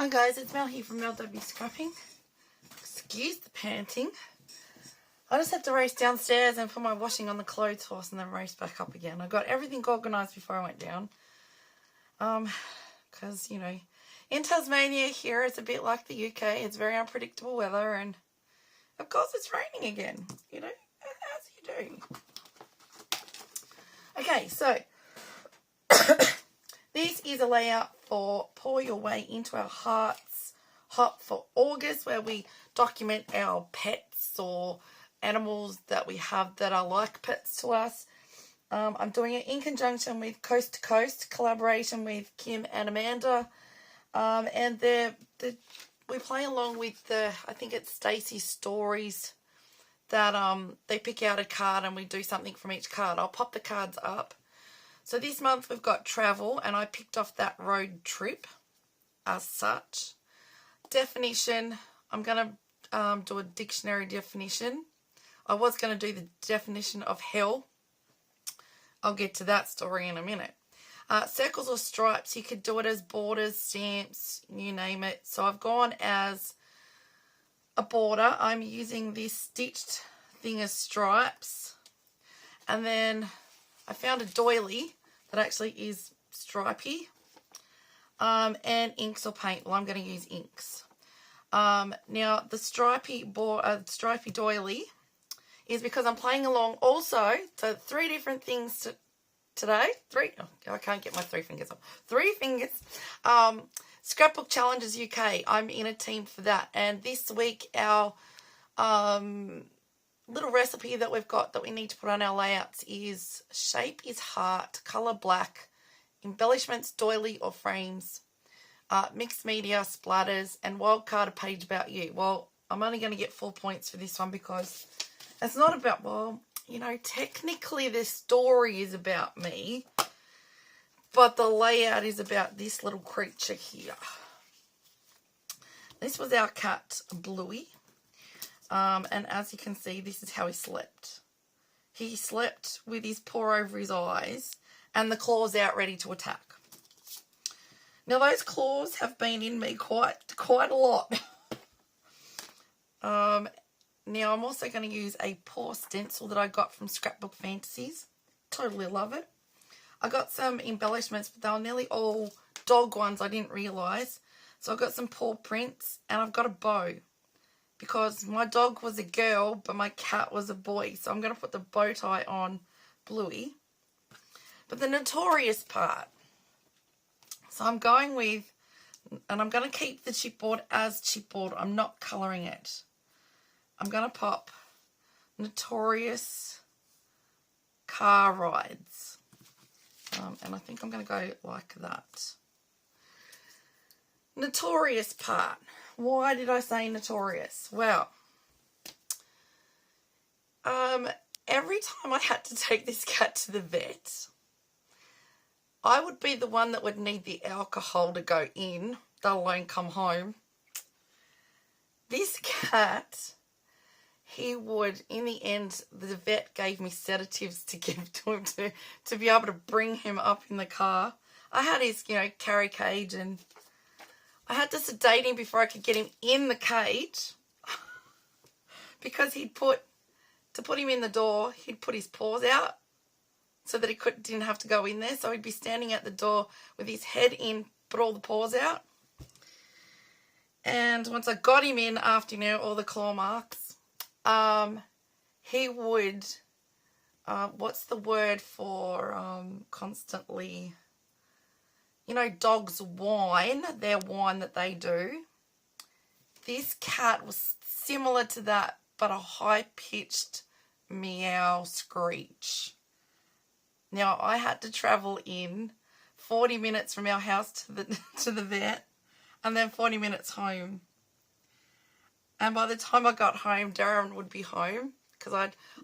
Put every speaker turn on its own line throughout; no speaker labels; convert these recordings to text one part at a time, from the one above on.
Hi guys, it's Mel here from Mel W Scrapping. Excuse the panting. I just had to race downstairs and put my washing on the clothes horse and then race back up again. I got everything organised before I went down. Because, you know, in Tasmania here it's a bit like the UK. It's very unpredictable weather and of course it's raining again. You know, as you do. Okay, so this is a layout for Pour Your Way Into Our Hearts Hop for August, where we document our pets or animals that we have that are like pets to us. I'm doing it in conjunction with Coast to Coast, collaboration with Kim and Amanda. And we play along with I think it's Stacey's stories that they pick out a card and we do something from each card. I'll pop the cards up. So this month we've got travel, and I picked off that road trip as such. Definition, I'm going to do a dictionary definition. I was going to do the definition of hell. I'll get to that story in a minute. Circles or stripes, you could do it as borders, stamps, you name it. So I've gone as a border. I'm using this stitched thing as stripes. And then I found a doily that actually is stripy. And inks or paint. Well, I'm going to use inks. Now, the stripy doily is because I'm playing along also. So 3 different things today. 3. Oh, I can't get my 3 fingers up. 3 fingers. Scrapbook Challenges UK. I'm in a team for that. And this week our little recipe that we've got that we need to put on our layouts is shape is heart, colour black, embellishments, doily or frames, mixed media, splatters, and wildcard a page about you. Well, I'm only going to get 4 points for this one because it's not about, well, you know, technically this story is about me, but the layout is about this little creature here. This was our cat, Bluey. And as you can see, this is how he slept. He slept with his paw over his eyes and the claws out ready to attack. Now, those claws have been in me quite a lot. Now, I'm also going to use a paw stencil that I got from Scrapbook Fantasies. Totally love it. I got some embellishments, but they were nearly all dog ones. I didn't realise. So I've got some paw prints and I've got a bow. Because my dog was a girl, but my cat was a boy. So I'm going to put the bow tie on Bluey. But the notorious part. So I'm going with, and I'm going to keep the chipboard as chipboard. I'm not colouring it. I'm going to pop notorious car rides. And I think I'm going to go like that. Notorious part. Why did I say notorious? Well, every time I had to take this cat to the vet, I would be the one that would need the alcohol to go in, let alone come home. This cat, he would, in the end, the vet gave me sedatives to give to him to be able to bring him up in the car. I had his, you know, carry cage, and I had to sedate him before I could get him in the cage because to put him in the door, he'd put his paws out so that he didn't have to go in there. So he'd be standing at the door with his head in, put all the paws out. And once I got him in after, you know, all the claw marks, he would, what's the word for constantly... You know, dogs whine, their whine that they do. This cat was similar to that, but a high-pitched meow screech. Now, I had to travel in 40 minutes from our house to the vet, and then 40 minutes home. And by the time I got home, Darren would be home, because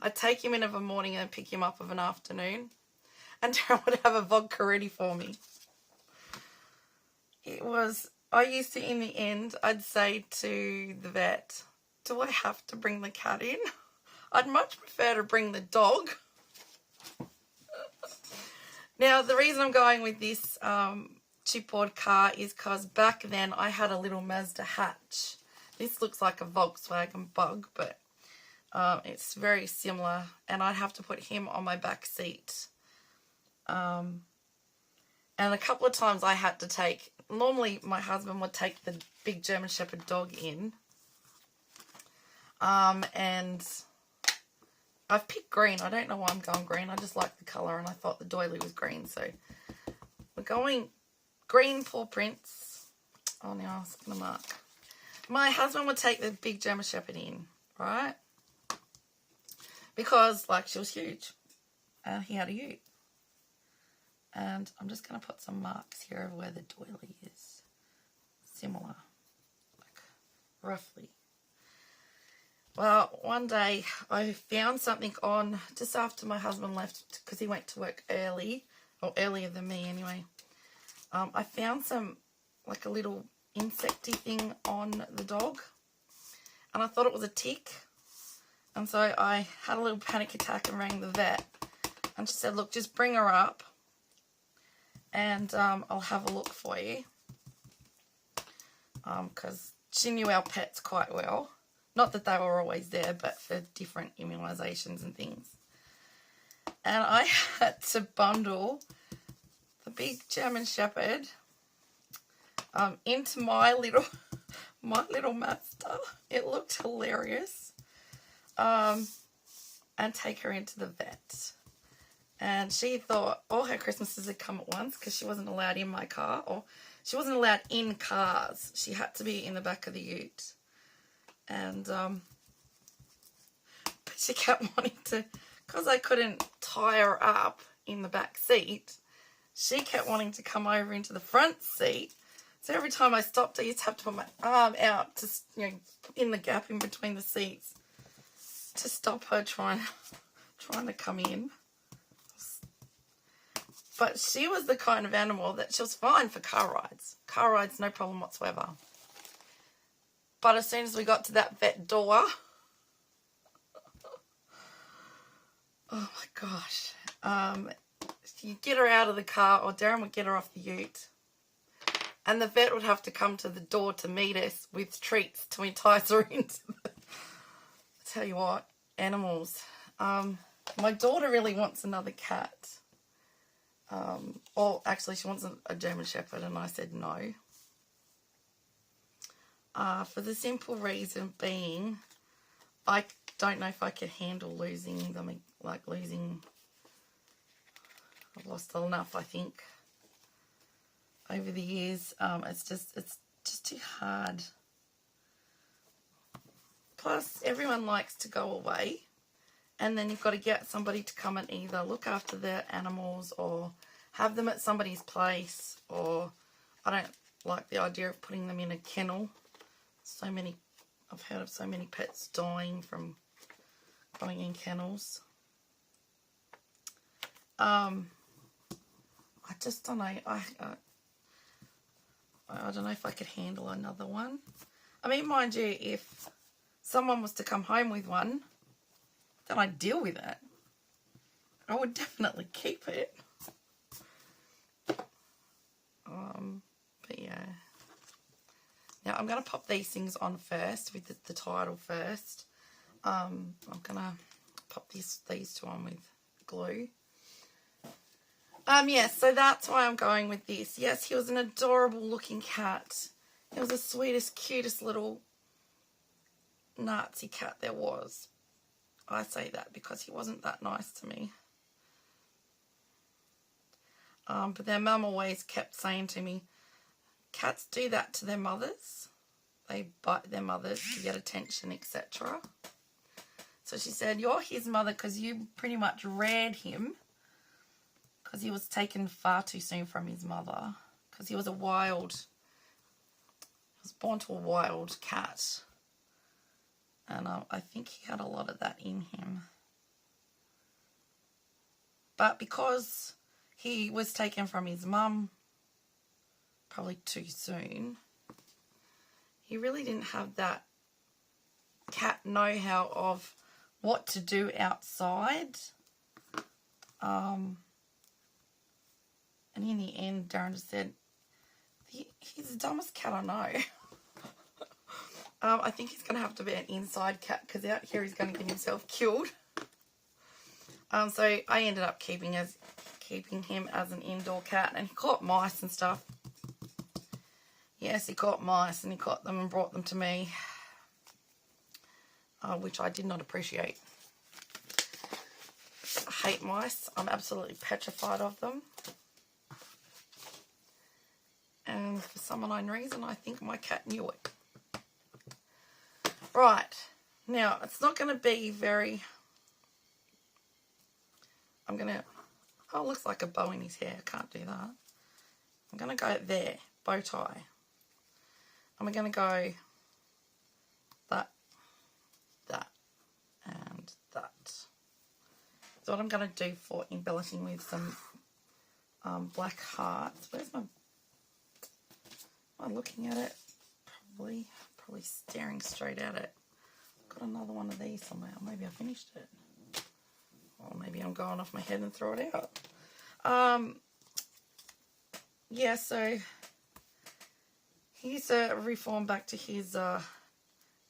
I'd take him in of a morning and pick him up of an afternoon. And Darren would have a vodka ready for me. I used to, in the end, I'd say to the vet, do I have to bring the cat in? I'd much prefer to bring the dog. Now, the reason I'm going with this chipboard car is because back then I had a little Mazda hatch. This looks like a Volkswagen Bug, but it's very similar, and I'd have to put him on my back seat. And a couple of times I had to take, normally my husband would take the big German Shepherd dog in. And I've picked green. I don't know why I'm going green. I just like the colour, and I thought the doily was green. So we're going green paw prints. Oh, now I was going to mark. My husband would take the big German Shepherd in, right? Because, like, she was huge. And he had a ute. And I'm just going to put some marks here of where the doily is. Similar. Like, roughly. Well, one day I found something on just after my husband left, because he went to work early, or earlier than me anyway. I found some, like a little insecty thing on the dog, and I thought it was a tick. And so I had a little panic attack and rang the vet, and she said, look, just bring her up and I'll have a look for you, because she knew our pets quite well. Not that they were always there, but for different immunisations and things. And I had to bundle the big German Shepherd into my little Mazda. It looked hilarious. And take her into the vet. And she thought all her Christmases had come at once, because she wasn't allowed in my car, or she wasn't allowed in cars. She had to be in the back of the ute. And but she kept wanting to, because I couldn't tie her up in the back seat, she kept wanting to come over into the front seat. So every time I stopped, I used to have to put my arm out to, in the gap in between the seats to stop her trying to come in. But she was the kind of animal that she was fine for car rides. Car rides, no problem whatsoever. But as soon as we got to that vet door, oh my gosh, you get her out of the car, or Darren would get her off the ute, and the vet would have to come to the door to meet us with treats to entice her into the... I tell you what, animals. My daughter really wants another cat. Or actually she wants a German Shepherd, and I said no. For the simple reason being, I don't know if I could handle losing them, like losing... I've lost enough, I think, over the years. It's just too hard. Plus, everyone likes to go away, and then you've got to get somebody to come and either look after their animals or have them at somebody's place, or I don't like the idea of putting them in a kennel. I've heard of so many pets dying from going in kennels. I just don't know. I don't know if I could handle another one. I mean, mind you, if someone was to come home with one, then I'd deal with it. I would definitely keep it. But yeah. Now I'm going to pop these things on first with the title first. I'm going to pop these two on with glue. Yes, so that's why I'm going with this. Yes, he was an adorable looking cat. He was the sweetest, cutest little Nazi cat there was. I say that because he wasn't that nice to me. But their mum always kept saying to me, cats do that to their mothers. They bite their mothers to get attention, etc. So she said, you're his mother because you pretty much reared him, because he was taken far too soon from his mother, because he was born to a wild cat. And I think he had a lot of that in him. But because he was taken from his mum probably too soon, he really didn't have that cat know-how of what to do outside. And in the end, Darren just said, He's the dumbest cat I know. I think he's going to have to be an inside cat because out here he's going to get himself killed. So I ended up keeping him as an indoor cat, and he caught mice and stuff. Yes, he caught mice, and he caught them and brought them to me, which I did not appreciate. I hate mice. I'm absolutely petrified of them. And for some unknown reason, I think my cat knew it. Right. Now, it's not going to be very... I'm going to... Oh, it looks like a bow in his hair. I can't do that. I'm going to go there. Bow tie. And we're going to go that, and that. So what I'm going to do for embellishing with some black hearts. Where's my... Am I looking at it? Probably staring straight at it. Got another one of these somewhere. Maybe I finished it. Or maybe I'm going off my head and throw it out. Yeah, so he's reformed back to his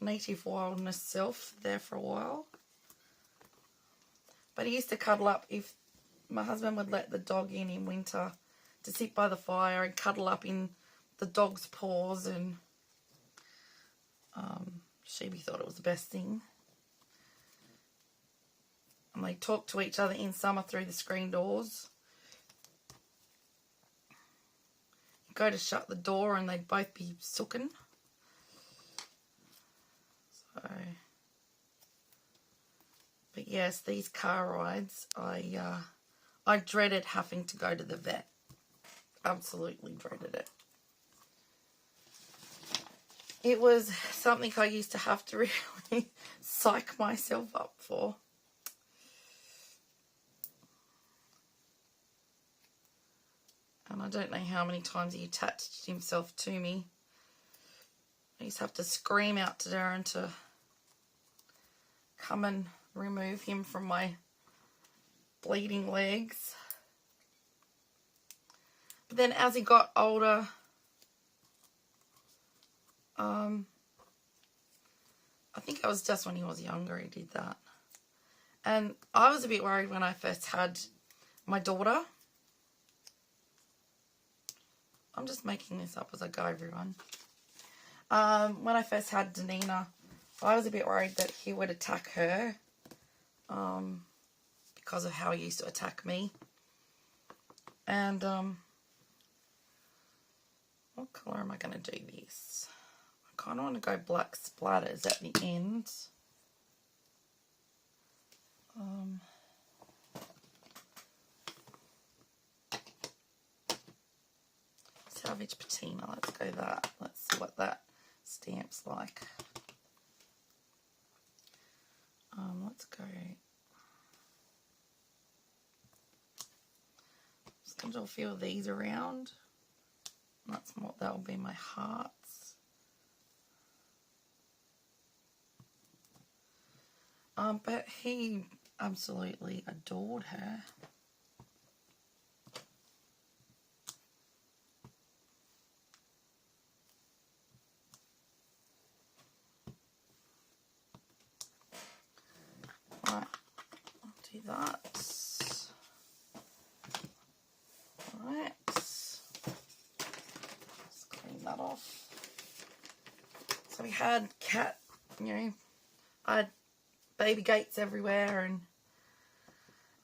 native wildness self there for a while. But he used to cuddle up if my husband would let the dog in winter to sit by the fire and cuddle up in the dog's paws, and Sheeby thought it was the best thing. And they talked to each other in summer through the screen doors. You go to shut the door and they'd both be sooking. So, but yes, these car rides, I dreaded having to go to the vet. Absolutely dreaded it. It was something I used to have to really psych myself up for. And I don't know how many times he attached himself to me. I used to have to scream out to Darren to come and remove him from my bleeding legs. But then as he got older, I think it was just when he was younger he did that. And I was a bit worried when I first had my daughter. I'm just making this up as I go, everyone. When I first had Danina, I was a bit worried that he would attack her because of how he used to attack me. And what colour am I going to do this? I kind of want to go black splatters at the end. Savage Patina, let's go that. Let's see what that stamp's like. Let's go. Just going to do a few of these around. That's what that'll be, my hearts. But he absolutely adored her. Right, I'll do that. Alright, let's clean that off. So we had cat, I had baby gates everywhere,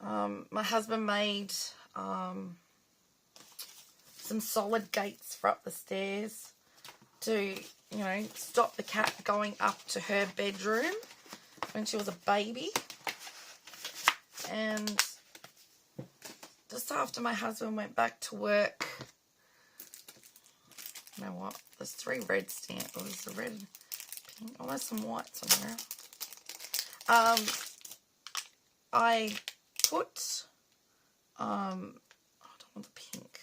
and my husband made some solid gates for up the stairs to, stop the cat going up to her bedroom when she was a baby. And just after my husband went back to work, you know what, there's 3 red stamps. Oh, there's a red, pink, oh, there's some white somewhere. I put, I don't want the pink.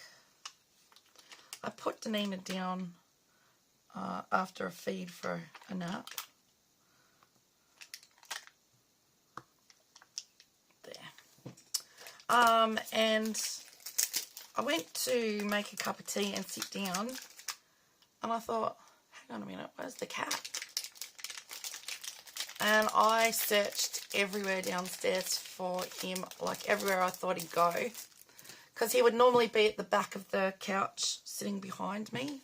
I put Danina down after a feed for a nap. And I went to make a cup of tea and sit down, And I thought, hang on a minute, where's the cat? And I searched everywhere downstairs for him, like everywhere I thought he'd go. Because he would normally be at the back of the couch sitting behind me.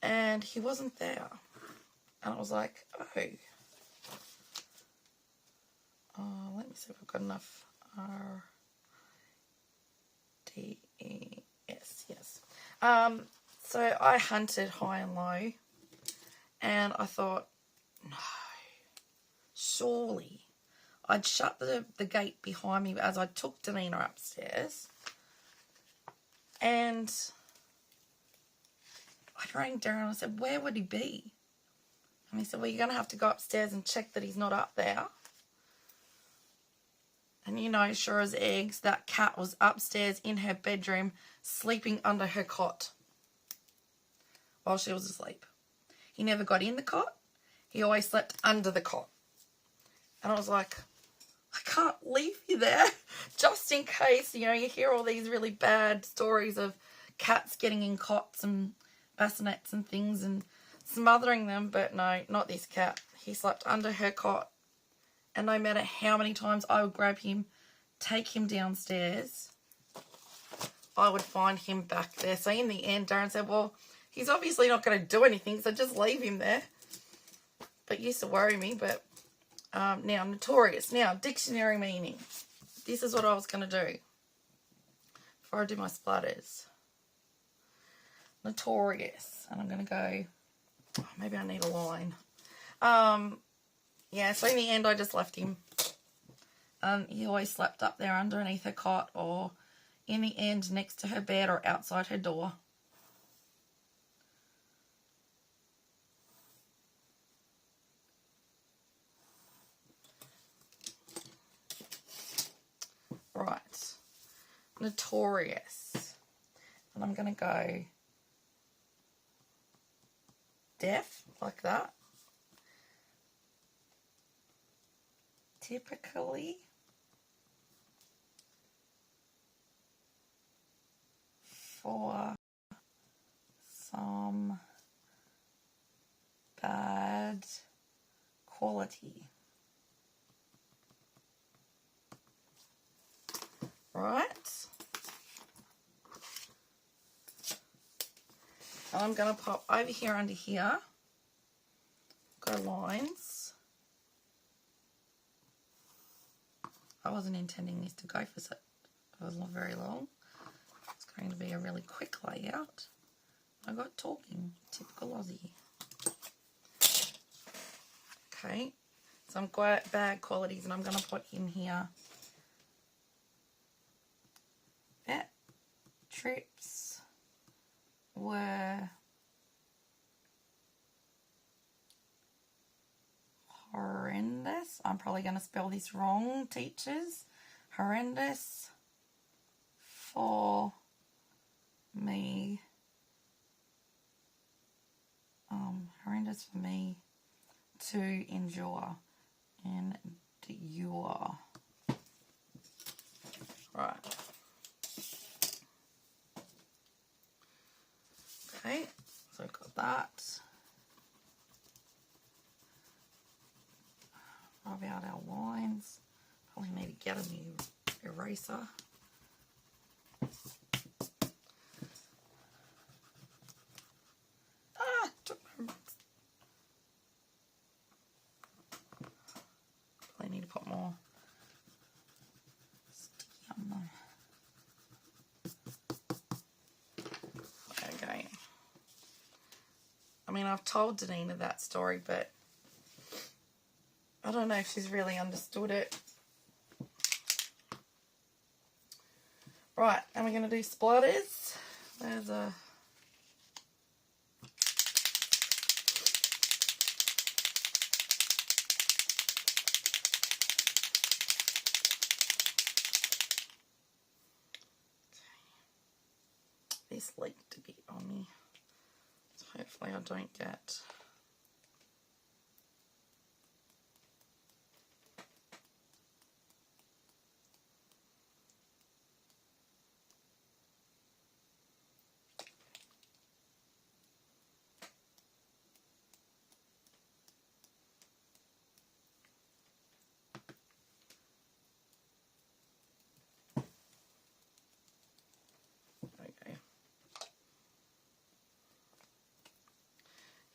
And he wasn't there. And I was like, oh. Let me see if I've got enough RDES, yes. So I hunted high and low. And I thought, no, surely. I'd shut the gate behind me as I took Danina upstairs. And I rang Darren and I said, where would he be? And he said, well, you're going to have to go upstairs and check that he's not up there. And you know, sure as eggs, that cat was upstairs in her bedroom, sleeping under her cot while she was asleep. He never got in the cot. He always slept under the cot. And I was like, I can't leave you there just in case, you know, you hear all these really bad stories of cats getting in cots and bassinets and things and smothering them. But no, not this cat. He slept under her cot. And no matter how many times I would grab him, take him downstairs, I would find him back there. So in the end, Darren said, well, he's obviously not going to do anything, so just leave him there. But used to worry me, but now notorious. Now, dictionary meaning. This is what I was going to do before I do my splatters. Notorious. And I'm going to go, oh, maybe I need a line. Yeah, so in the end, I just left him. He always slept up there underneath her cot or in the end next to her bed or outside her door. Right. Notorious. And I'm going to go deaf, like that. Typically for some bad quality. Right. And I'm going to pop over here under here. Go lines. I wasn't intending this to go for so it was not very long. It's going to be a really quick layout. I got talking, typical Aussie. Okay, some bad qualities, and I'm going to put in here vet trips were horrendous. I'm probably going to spell this wrong, teachers. Horrendous for me. Horrendous for me to endure. Right. Okay, so I've got that. Rub out our lines. Probably need to get a new eraser. Probably need to put more sticky on them. Okay. I mean, I've told Danina that story, but I don't know if she's really understood it. Right, and we're going to do splatters. There's a... This leaked a bit on me, so hopefully I don't get...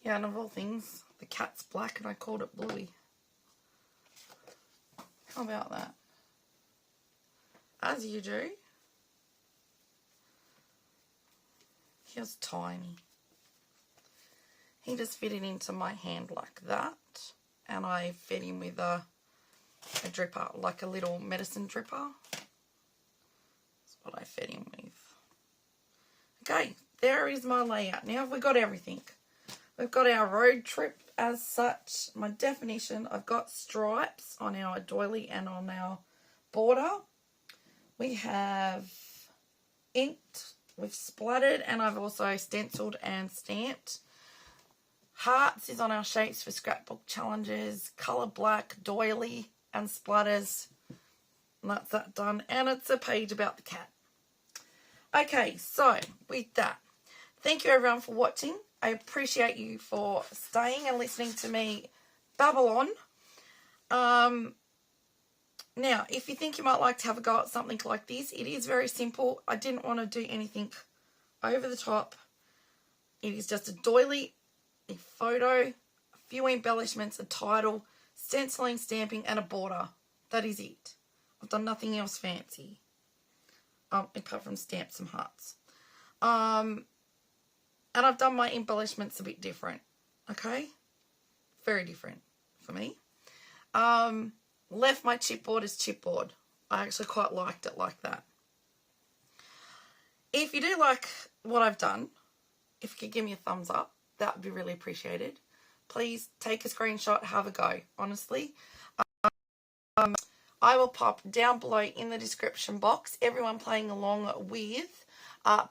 Yeah, and of all things, the cat's black and I called it Bluey. How about that? As you do. He was tiny. He just fitted into my hand like that. And I fed him with a dripper, like a little medicine dripper. That's what I fed him with. Okay, there is my layout. Now we've got everything. We've got our road trip as such. My definition, I've got stripes on our doily and on our border. We have inked, we've splattered, and I've also stenciled and stamped. Hearts is on our shapes for scrapbook challenges. Colour black, doily, and splatters. And that's that done. And it's a page about the cat. Okay, so with that, thank you everyone for watching. I appreciate you for staying and listening to me babble on. Now, if you think you might like to have a go at something like this, it is very simple. I didn't want to do anything over the top. It is just a doily, a photo, a few embellishments, a title, stenciling, stamping, and a border. That is it. I've done nothing else fancy. Apart from stamp some hearts. And I've done my embellishments a bit different. Okay? Very different for me. Left my chipboard as chipboard. I actually quite liked it like that. If you do like what I've done, if you could give me a thumbs up, that would be really appreciated. Please take a screenshot, have a go, honestly. I will pop down below in the description box everyone playing along with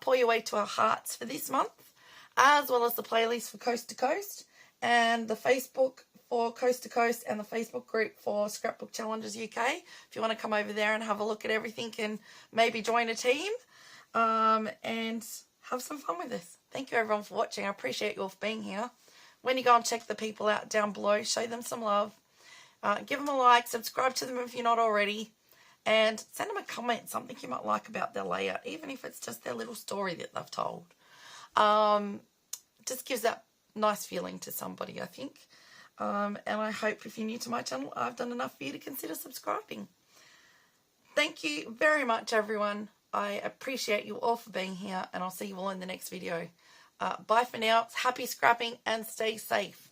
Pour Your Way to Our Hearts for this month, as well as the playlist for Coast to Coast and the Facebook for Coast to Coast and the Facebook group for Scrapbook Challenges UK. If you want to come over there and have a look at everything and maybe join a team and have some fun with us. Thank you everyone for watching. I appreciate you all for being here. When you go and check the people out down below, show them some love. Give them a like, subscribe to them if you're not already, and send them a comment, something you might like about their layout, even if it's just their little story that they've told. Just gives that nice feeling to somebody, I think. And I hope if you're new to my channel, I've done enough for you to consider subscribing. Thank you very much, everyone. I appreciate you all for being here, and I'll see you all in the next video. Bye for now. Happy scrapping and stay safe.